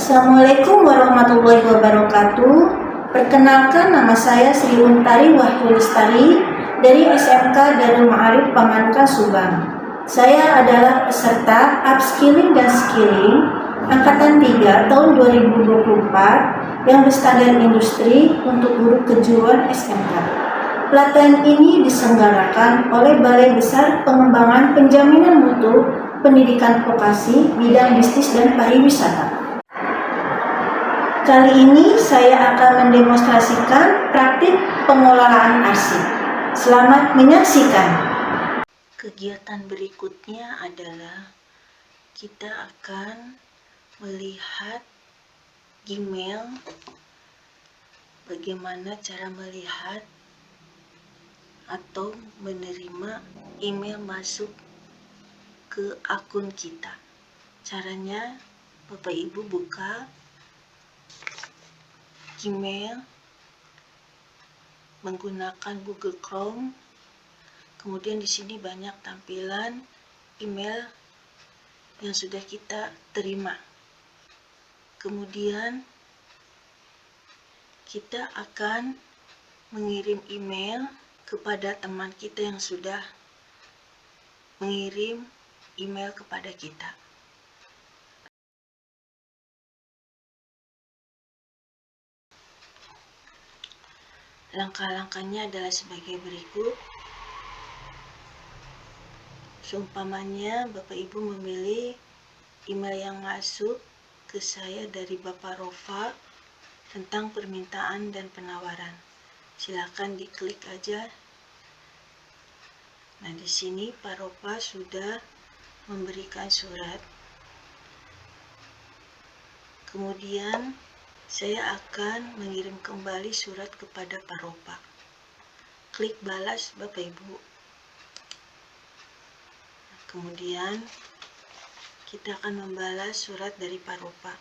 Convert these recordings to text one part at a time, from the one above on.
Assalamualaikum warahmatullahi wabarakatuh. Perkenalkan, nama saya Sri Untari Wahyu Lestari dari SMK Darul Ma'arif Pamanukan Subang. Saya adalah peserta Upskilling dan Skilling Angkatan 3 tahun 2024 yang berstandar industri untuk guru kejuruan SMK. Pelatihan ini diselenggarakan oleh Balai Besar Pengembangan Penjaminan Mutu Pendidikan Vokasi Bidang Bisnis dan Pariwisata. Kali ini saya akan mendemonstrasikan praktik pengelolaan arsip. Selamat menyaksikan. Kegiatan berikutnya adalah kita akan melihat Gmail. Bagaimana cara melihat atau menerima email masuk ke akun kita. Caranya, Bapak Ibu buka Gmail menggunakan Google Chrome. Kemudian di sini banyak tampilan email yang sudah kita terima. Kemudian kita akan mengirim email kepada teman kita yang sudah mengirim email kepada kita. Langkah-langkahnya adalah sebagai berikut. Seumpamanya Bapak Ibu memilih email yang masuk ke saya dari Bapak Rofa tentang permintaan dan penawaran. Silakan diklik aja. Nah, di sini Pak Rofa sudah memberikan surat. Kemudian saya akan mengirim kembali surat kepada Pak Ropa. Klik balas Bapak Ibu. Kemudian kita akan membalas surat dari Pak Ropa.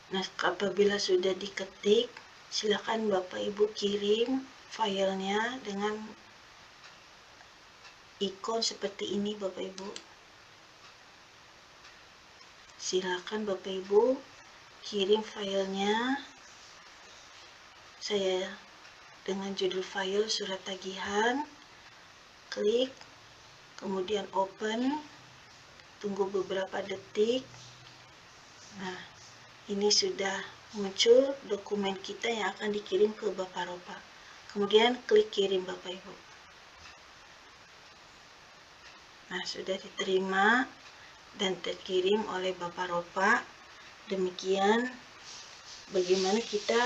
Nah, apabila sudah diketik, silakan Bapak Ibu kirim filenya dengan ikon seperti ini Bapak Ibu. Silakan Bapak Ibu kirim filenya. Saya dengan judul file surat tagihan. Klik, kemudian open. Tunggu beberapa detik. Nah, ini sudah muncul dokumen kita yang akan dikirim ke Bapak Ropa. Kemudian klik kirim Bapak Ibu. Nah, sudah diterima dan terkirim oleh Bapak Ropa. Demikian bagaimana kita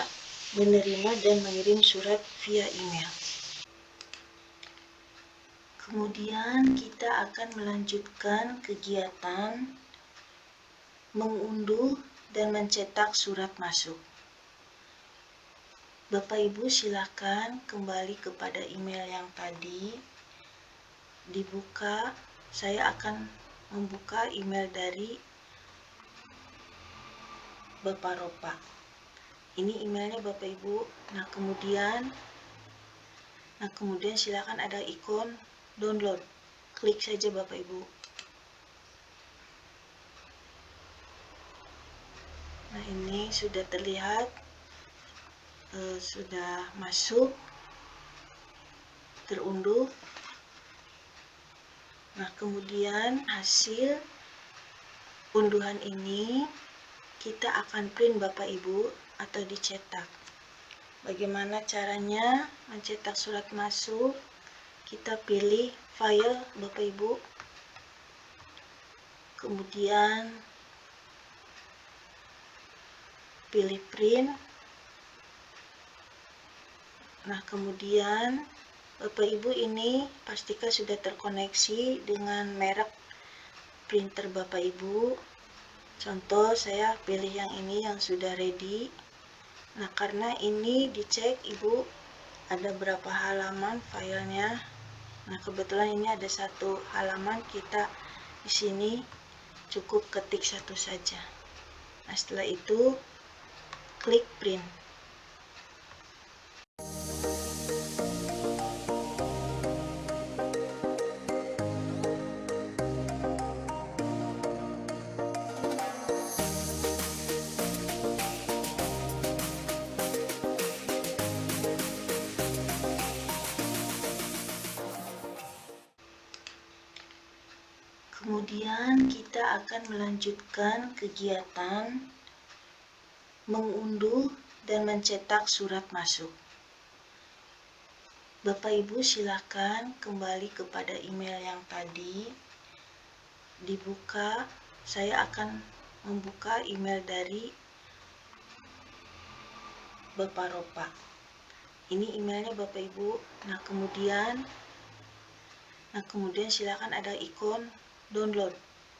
menerima dan mengirim surat via email. Kemudian kita akan melanjutkan kegiatan mengunduh dan mencetak surat masuk. Bapak Ibu silakan kembali kepada email yang tadi. Dibuka, saya akan membuka email dari Bapak Ropa. Ini emailnya Bapak Ibu. Nah, kemudian silakan ada ikon download. Klik saja Bapak Ibu. Nah, ini sudah terlihat, sudah masuk, terunduh. Nah, kemudian hasil unduhan ini kita akan print Bapak Ibu atau dicetak. Bagaimana caranya mencetak surat masuk? Kita pilih file Bapak Ibu. Kemudian pilih print. Nah, kemudian Bapak Ibu ini pastikan sudah terkoneksi dengan merek printer Bapak Ibu. Contoh saya pilih yang ini yang sudah ready. Nah, karena ini dicek Ibu ada berapa halaman filenya. Nah, kebetulan ini ada satu halaman, kita di sini cukup ketik satu saja. Nah, setelah itu klik print. Kemudian kita akan melanjutkan kegiatan mengunduh dan mencetak surat masuk. Bapak Ibu silakan kembali kepada email yang tadi. Dibuka, saya akan membuka email dari Bapak Ropa. Ini emailnya Bapak Ibu. Nah kemudian silakan ada ikon download.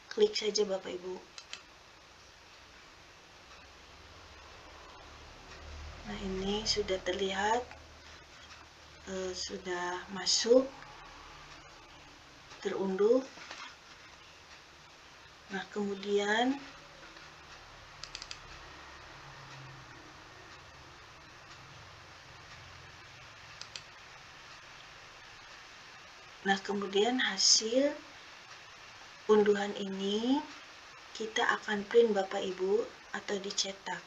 Klik saja Bapak Ibu. Nah ini sudah terlihat, sudah masuk, terunduh. Nah kemudian hasil unduhan ini kita akan print Bapak Ibu atau dicetak.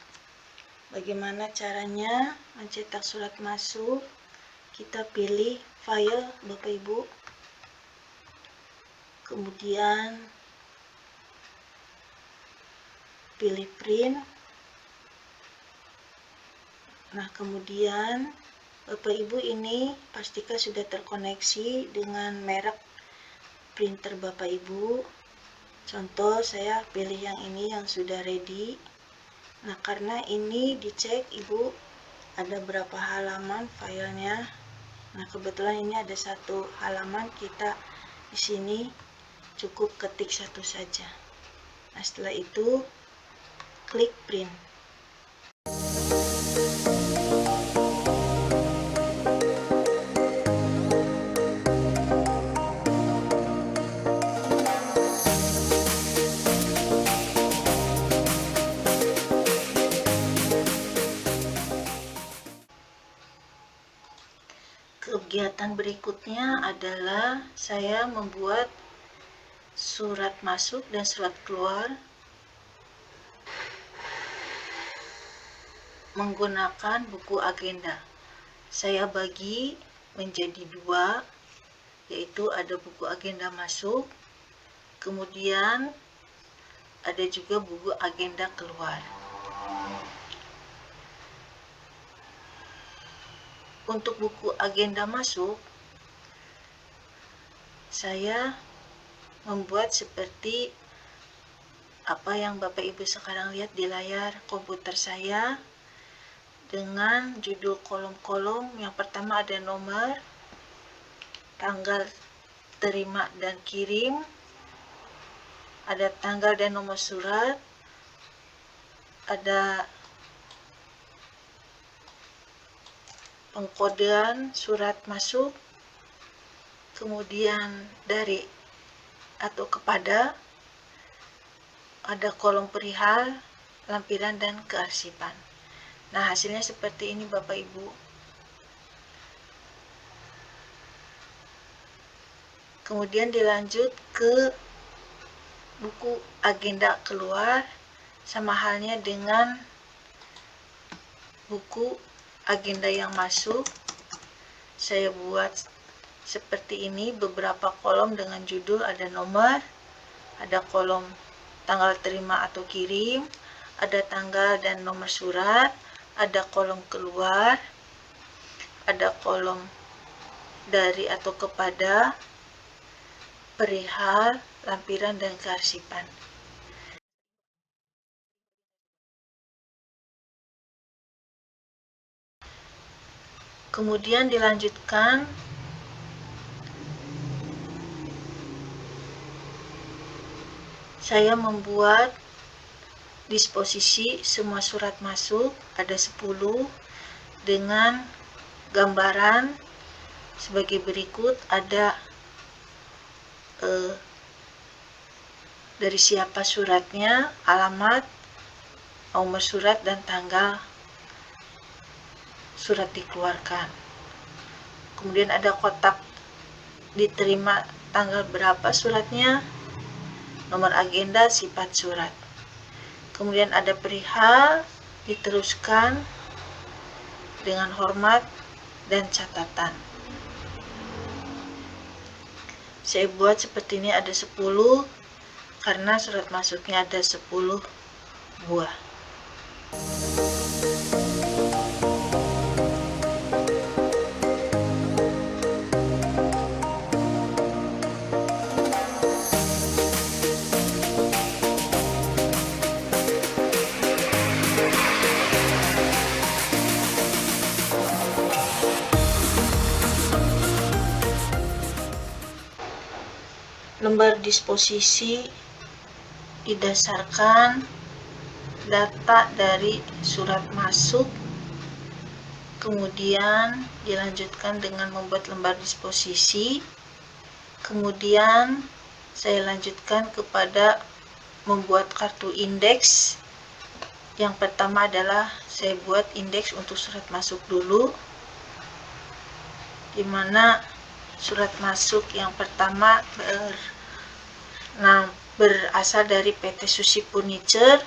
Bagaimana caranya mencetak surat masuk? Kita pilih file Bapak Ibu, kemudian pilih print. Nah kemudian Bapak Ibu ini pastikan sudah terkoneksi dengan merek printer Bapak Ibu. Contoh saya pilih yang ini yang sudah ready. Nah karena ini dicek Ibu ada berapa halaman filenya. Nah kebetulan ini ada satu halaman, kita di sini cukup ketik satu saja. Nah setelah itu klik print. Kegiatan berikutnya adalah saya membuat surat masuk dan surat keluar menggunakan buku agenda. Saya bagi menjadi dua, yaitu ada buku agenda masuk, kemudian ada juga buku agenda keluar. Untuk buku agenda masuk, saya membuat seperti apa yang Bapak Ibu sekarang lihat di layar komputer saya, dengan judul kolom-kolom. Yang pertama ada nomor, tanggal terima dan kirim, ada tanggal dan nomor surat, ada pengkodean surat masuk, kemudian dari atau kepada, ada kolom perihal, lampiran, dan kearsipan. Nah hasilnya seperti ini Bapak Ibu. Kemudian dilanjut ke buku agenda keluar, sama halnya dengan buku agenda yang masuk. Saya buat seperti ini, beberapa kolom dengan judul, ada nomor, ada kolom tanggal terima atau kirim, ada tanggal dan nomor surat, ada kolom keluar, ada kolom dari atau kepada, perihal, lampiran, dan kearsipan. Kemudian dilanjutkan saya membuat disposisi semua surat masuk, ada 10 dengan gambaran sebagai berikut. Ada dari siapa suratnya, alamat, nomor surat, dan tanggal surat dikeluarkan. Kemudian ada kotak diterima tanggal berapa suratnya, nomor agenda, sifat surat. Kemudian ada perihal, diteruskan dengan hormat dan catatan. Saya buat seperti ini, ada 10 karena surat masuknya ada 10 buah. Lembar disposisi didasarkan data dari surat masuk, kemudian dilanjutkan dengan membuat lembar disposisi, kemudian saya lanjutkan kepada membuat kartu indeks. Yang pertama adalah saya buat indeks untuk surat masuk dulu, di mana surat masuk yang pertama berasal dari PT Susi Furniture.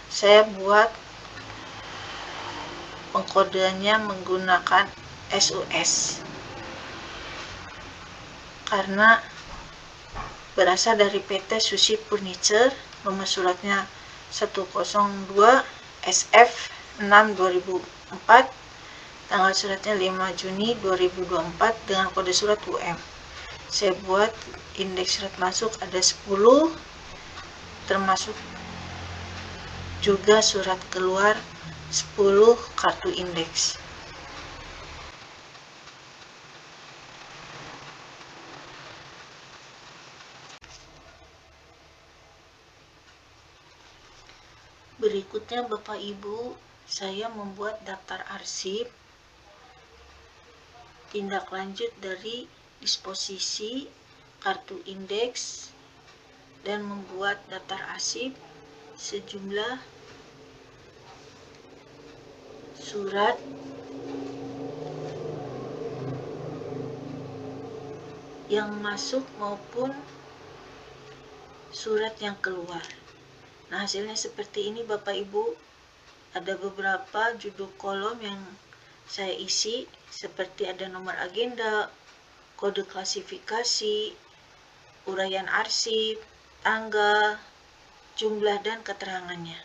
Saya buat pengkodeannya menggunakan SUS karena berasal dari PT Susi Furniture, nomor suratnya 102 SF 6 2004, tanggal suratnya 5 Juni 2024 dengan kode surat UM. Saya buat indeks surat masuk ada 10, termasuk juga surat keluar 10 kartu indeks. Berikutnya Bapak Ibu, saya membuat daftar arsip tindak lanjut dari disposisi kartu indeks dan membuat daftar arsip sejumlah surat yang masuk maupun surat yang keluar. Nah, hasilnya seperti ini Bapak Ibu. Ada beberapa judul kolom yang saya isi, seperti ada nomor agenda, kode klasifikasi, uraian arsip, tanggal, jumlah, dan keterangannya.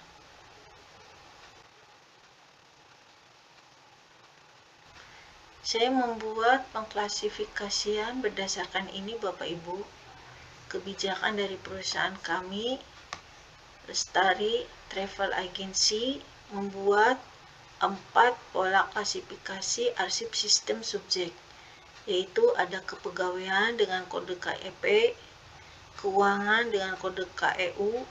Saya membuat pengklasifikasian berdasarkan ini Bapak Ibu. Kebijakan dari perusahaan kami, Lestari Travel Agency, membuat 4 pola klasifikasi arsip sistem subjek, yaitu ada kepegawaian dengan kode KEP, keuangan dengan kode KEU,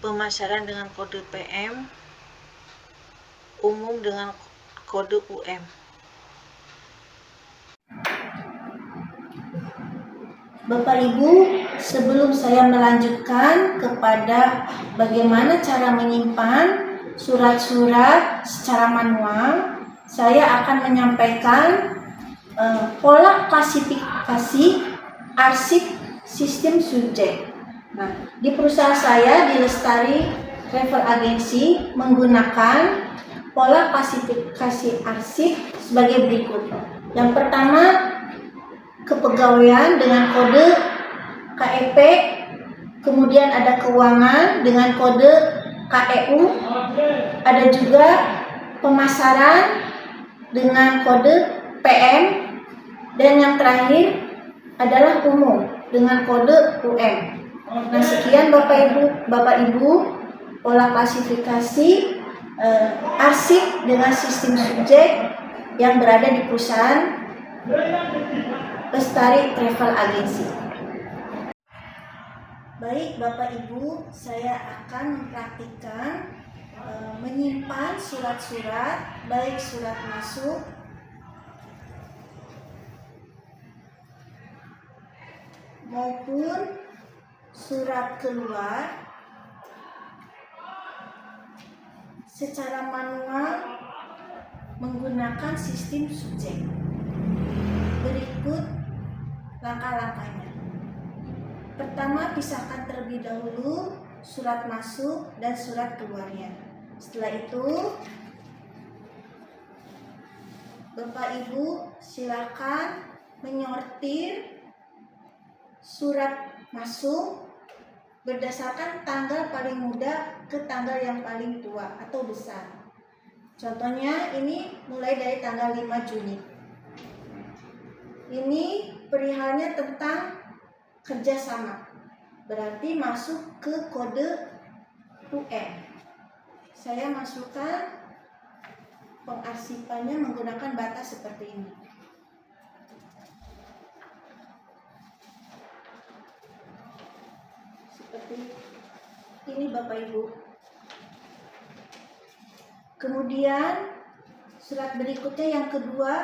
pemasaran dengan kode PM, umum dengan kode UM. Bapak Ibu, sebelum saya melanjutkan kepada bagaimana cara menyimpan surat-surat secara manual, saya akan menyampaikan pola klasifikasi arsip sistem subjek. Nah, di perusahaan saya di Lestari Travel Agency menggunakan pola klasifikasi arsip sebagai berikut. Yang pertama, kepegawaian dengan kode KEP, kemudian ada keuangan dengan kode KEU, ada juga pemasaran dengan kode PM, dan yang terakhir adalah umum dengan kode UM. Nah, sekian Bapak Ibu pola klasifikasi arsip dengan sistem subjek yang berada di perusahaan Lestari Travel Agency. Baik Bapak Ibu, saya akan mempraktikkan menyimpan surat-surat, baik surat masuk maupun surat keluar secara manual menggunakan sistem subjek. Berikut langkah-langkahnya. Pertama, pisahkan terlebih dahulu surat masuk dan surat keluarnya. Setelah itu, Bapak Ibu silakan menyortir surat masuk berdasarkan tanggal paling muda ke tanggal yang paling tua atau besar. Contohnya ini mulai dari tanggal 5 Juni. Ini perihalnya tentang kerjasama, berarti masuk ke kode UN. Saya masukkan pengarsipannya menggunakan batas seperti ini. Seperti ini Bapak Ibu. Kemudian surat berikutnya yang kedua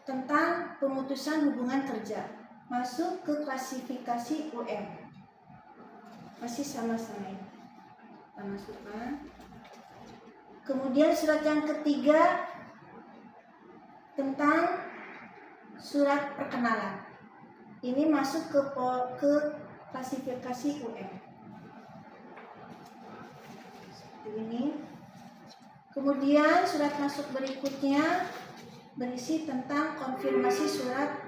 tentang pemutusan hubungan kerja, masuk ke klasifikasi UM. Masih sama-sama ini. Kita masukkan. Kemudian surat yang ketiga tentang surat perkenalan. Ini masuk ke klasifikasi UM. Seperti ini. Kemudian surat masuk berikutnya berisi tentang konfirmasi surat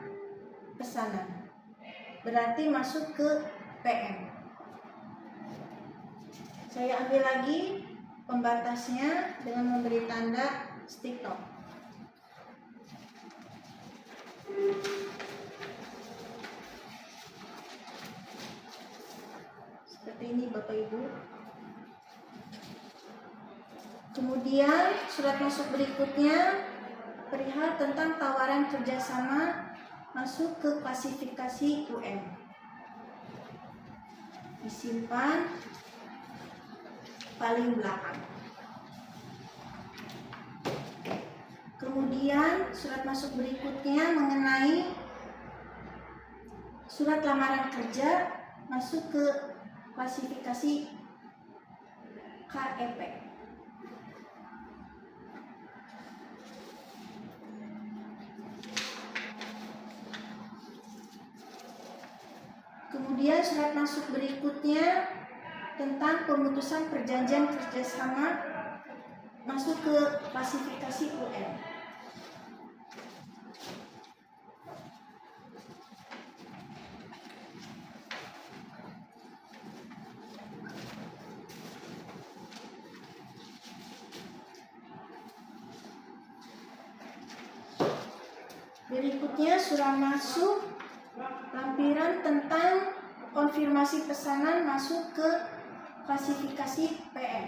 pesanan. Berarti masuk ke PM. Saya ambil lagi pembatasnya dengan memberi tanda stop. Seperti ini Bapak Ibu. Kemudian surat masuk berikutnya perihal tentang tawaran kerjasama, masuk ke klasifikasi UN. Disimpan paling belakang. Kemudian surat masuk berikutnya mengenai surat lamaran kerja, masuk ke klasifikasi KEP. Kemudian surat masuk berikutnya tentang pemutusan perjanjian kerjasama, masuk ke klasifikasi UN. Berikutnya surat masuk lampiran tentang konfirmasi pesanan, masuk ke klasifikasi PM.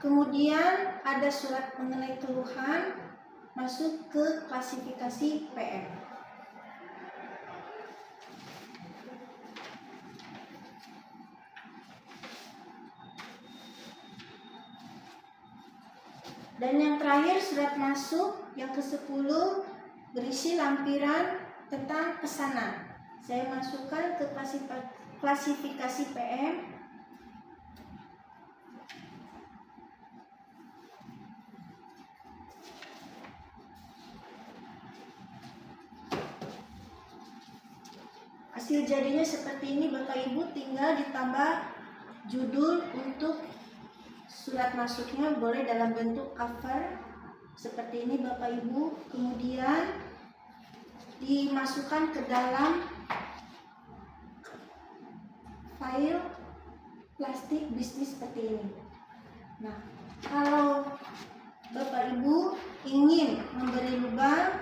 Kemudian ada surat mengenai keluhan, masuk ke klasifikasi PM. Dan yang terakhir surat masuk yang ke-10 berisi lampiran tentang pesanan. Saya masukkan ke klasifikasi PM. Hasil jadinya seperti ini Bapak Ibu, tinggal ditambah judul untuk surat masuknya, boleh dalam bentuk cover seperti ini Bapak Ibu. Kemudian dimasukkan ke dalam file plastik bisnis seperti ini. Nah, kalau Bapak Ibu ingin memberi lubang,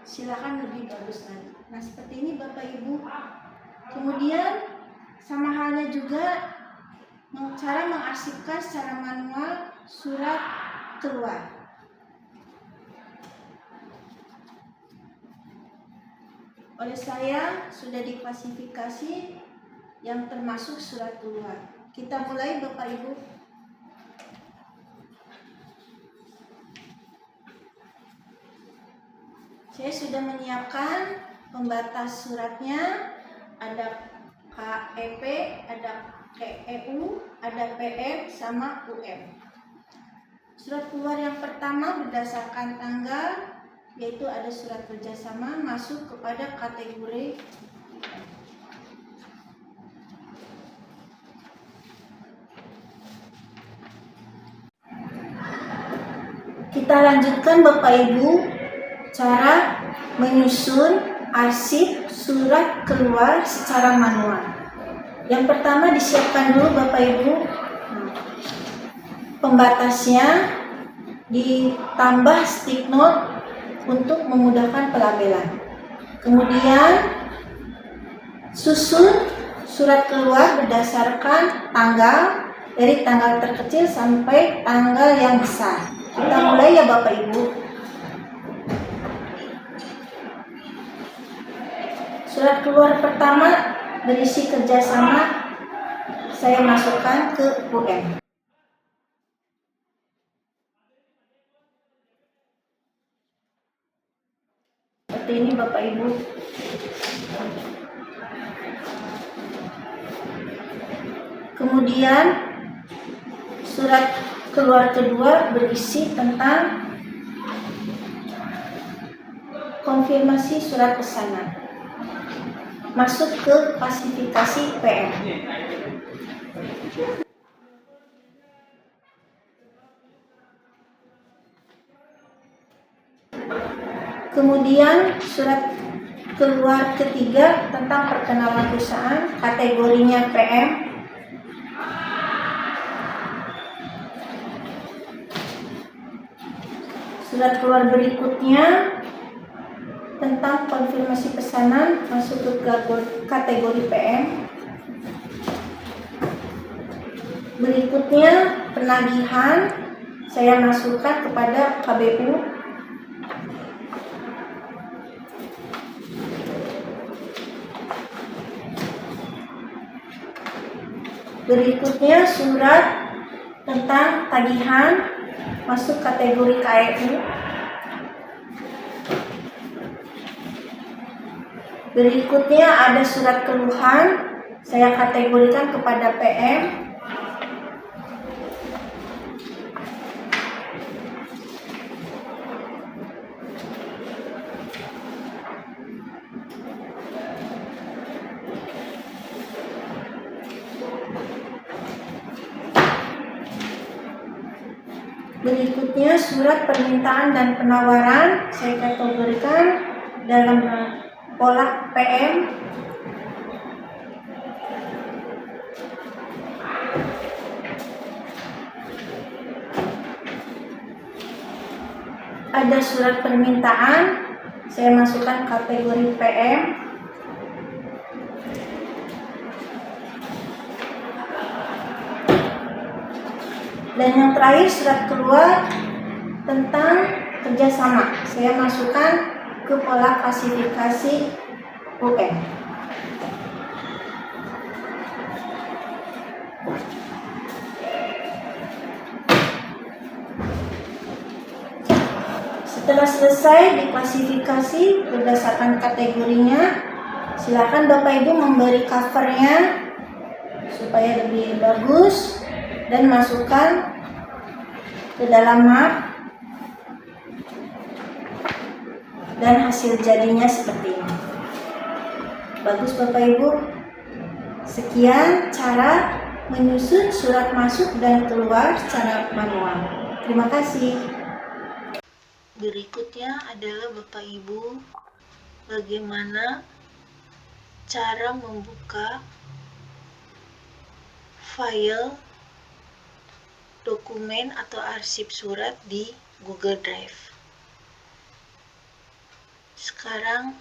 silakan lebih bagus lagi. Nah, seperti ini Bapak Ibu. Kemudian sama halnya juga cara mengarsipkan secara manual surat keluar. Oleh saya sudah diklasifikasi yang termasuk surat keluar. Kita mulai Bapak Ibu. Saya sudah menyiapkan pembatas suratnya. Ada KEP, ada KEU, ada PM, sama UM. Surat keluar yang pertama berdasarkan tanggal, yaitu ada surat kerjasama masuk kepada kategori kita lanjutkan Bapak Ibu cara menyusun arsip surat keluar secara manual. Yang pertama disiapkan dulu Bapak Ibu pembatasnya, ditambah stick note untuk memudahkan pelabelan. Kemudian susun surat keluar berdasarkan tanggal, dari tanggal terkecil sampai tanggal yang besar. Kita mulai ya Bapak Ibu. Surat keluar pertama berisi kerjasama, saya masukkan ke UM. Seperti ini Bapak Ibu. Kemudian surat keluar kedua berisi tentang konfirmasi surat pesanan, masuk ke klasifikasi PM. Kemudian surat keluar ketiga tentang perkenalan perusahaan, kategorinya PM. Surat keluar berikutnya tentang konfirmasi pesanan, masuk ke kategori PM. Berikutnya penagihan, saya masukkan kepada KBU. Berikutnya surat tentang tagihan, masuk kategori KEU. Berikutnya ada surat keluhan, saya kategorikan kepada PM. Berikutnya surat permintaan dan penawaran, saya kategorikan dalam pola PM. Ada surat permintaan, saya masukkan kategori PM. Dan yang terakhir surat keluar tentang kerjasama, saya masukkan ke pola klasifikasi UM. Setelah selesai diklasifikasi berdasarkan kategorinya, silakan Bapak Ibu memberi covernya supaya lebih bagus dan masukkan ke dalam map, dan hasil jadinya seperti ini. Bagus Bapak Ibu. Sekian cara menyusun surat masuk dan keluar secara manual. Terima kasih. Berikutnya adalah Bapak Ibu, bagaimana cara membuka file dokumen atau arsip surat di Google Drive. Sekarang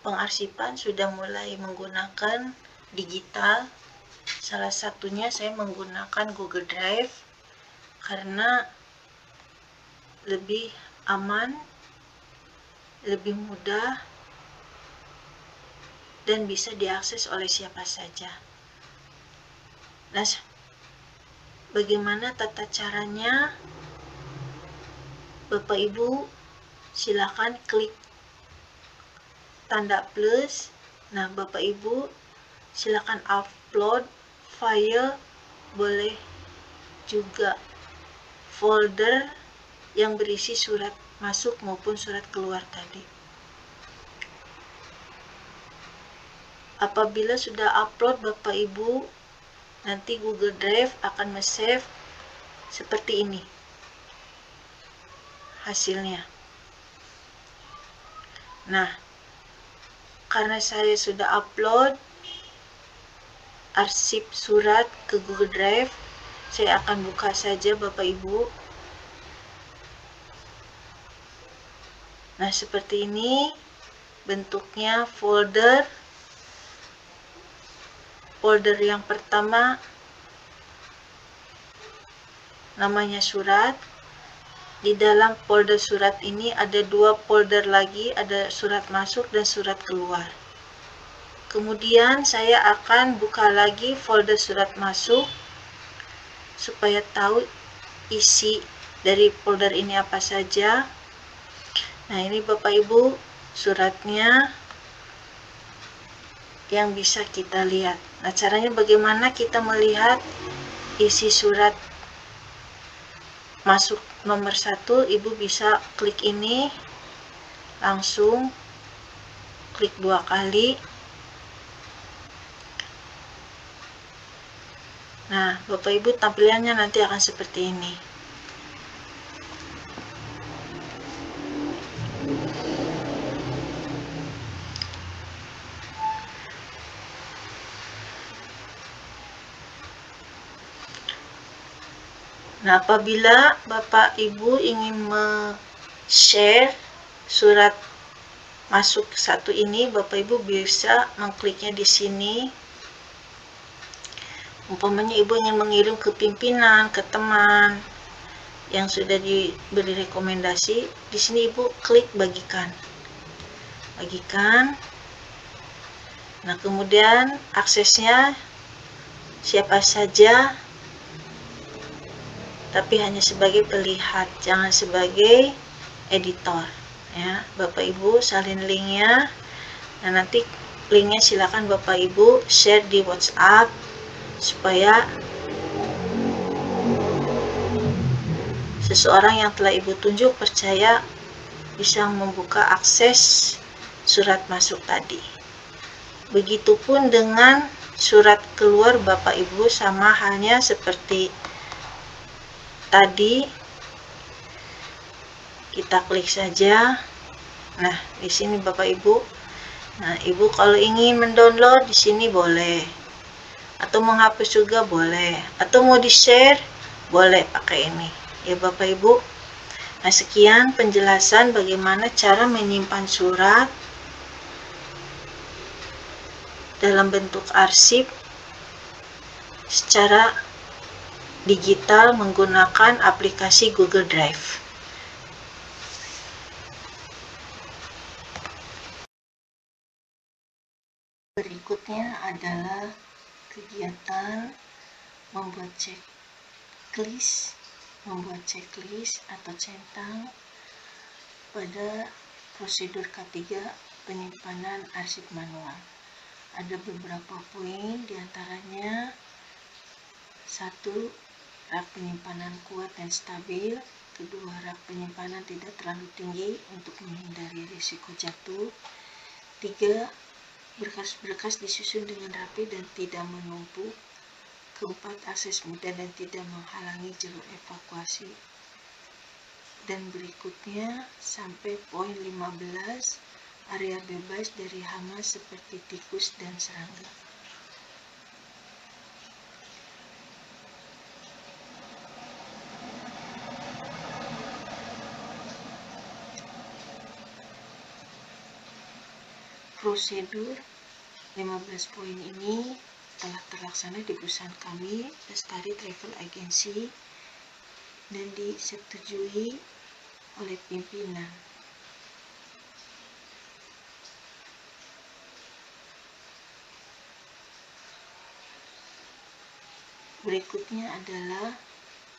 pengarsipan sudah mulai menggunakan digital. Salah satunya saya menggunakan Google Drive karena lebih aman, lebih mudah, dan bisa diakses oleh siapa saja. Nah, bagaimana tata caranya? Bapak Ibu silakan klik tanda plus. Nah, Bapak Ibu silakan upload file, boleh juga folder yang berisi surat masuk maupun surat keluar tadi. Apabila sudah upload Bapak Ibu, nanti Google Drive akan save seperti ini hasilnya. Nah, karena saya sudah upload arsip surat ke Google Drive, saya akan buka saja Bapak Ibu. Nah, seperti ini bentuknya folder. Folder yang pertama namanya surat. Di dalam folder surat ini ada dua folder lagi, ada surat masuk dan surat keluar. Kemudian saya akan buka lagi folder surat masuk supaya tahu isi dari folder ini apa saja. Nah, ini Bapak Ibu suratnya yang bisa kita lihat. Nah, caranya bagaimana kita melihat isi surat masuk nomor 1? Ibu bisa klik ini, langsung klik 2 kali. Nah, Bapak Ibu tampilannya nanti akan seperti ini. Nah, apabila Bapak Ibu ingin share surat masuk 1 ini, Bapak Ibu bisa mengkliknya di sini. Umpamanya Ibu ingin mengirim ke pimpinan, ke teman yang sudah diberi rekomendasi, di sini Ibu klik bagikan. Bagikan. Nah, kemudian aksesnya siapa saja, tapi hanya sebagai pelihat, jangan sebagai editor. Ya, Bapak Ibu salin linknya. Nah, nanti linknya silakan Bapak Ibu share di WhatsApp supaya seseorang yang telah Ibu tunjuk percaya bisa membuka akses surat masuk tadi. Begitupun dengan surat keluar Bapak Ibu, sama halnya seperti tadi. Kita klik saja. Nah, di sini Bapak Ibu. Nah, Ibu kalau ingin mendownload di sini boleh. Atau menghapus juga boleh. Atau mau di-share boleh pakai ini. Ya Bapak Ibu. Nah, sekian penjelasan bagaimana cara menyimpan surat dalam bentuk arsip secara digital menggunakan aplikasi Google Drive. Berikutnya adalah kegiatan membuat checklist atau centang pada prosedur K3 penyimpanan arsip manual. Ada beberapa poin, diantaranya 1. Rak penyimpanan kuat dan stabil. 2. Rak penyimpanan tidak terlalu tinggi untuk menghindari risiko jatuh. 3. Berkas-berkas disusun dengan rapi dan tidak menumpuk. 4. Akses mudah dan tidak menghalangi jalur evakuasi. Dan berikutnya sampai poin 15, area bebas dari hama seperti tikus dan serangga. Prosedur 15 poin ini telah terlaksana di perusahaan kami, Lestari Travel Agency, dan disetujui oleh pimpinan. Berikutnya adalah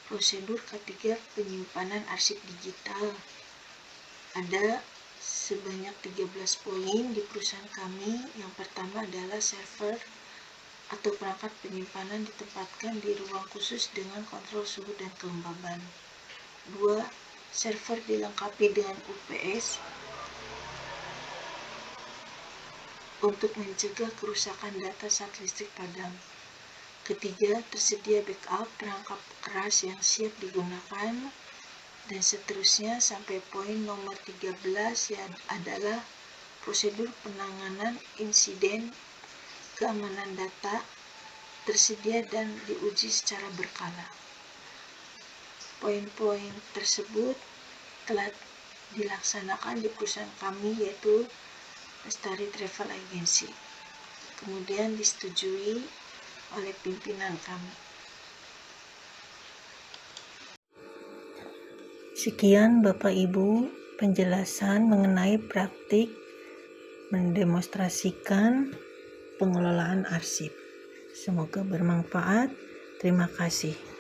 prosedur ketiga penyimpanan arsip digital. Ada sebanyak 13 poin di perusahaan kami. Yang pertama adalah server atau perangkat penyimpanan ditempatkan di ruang khusus dengan kontrol suhu dan kelembaban. 2. Server dilengkapi dengan UPS untuk mencegah kerusakan data saat listrik padam. Ketiga, tersedia backup perangkat keras yang siap digunakan. Dan seterusnya sampai poin nomor 13 yang adalah prosedur penanganan insiden keamanan data tersedia dan diuji secara berkala. Poin-poin tersebut telah dilaksanakan di perusahaan kami, yaitu Lestari Travel Agency. Kemudian disetujui oleh pimpinan kami. Sekian Bapak Ibu penjelasan mengenai praktik mendemonstrasikan pengelolaan arsip. Semoga bermanfaat. Terima kasih.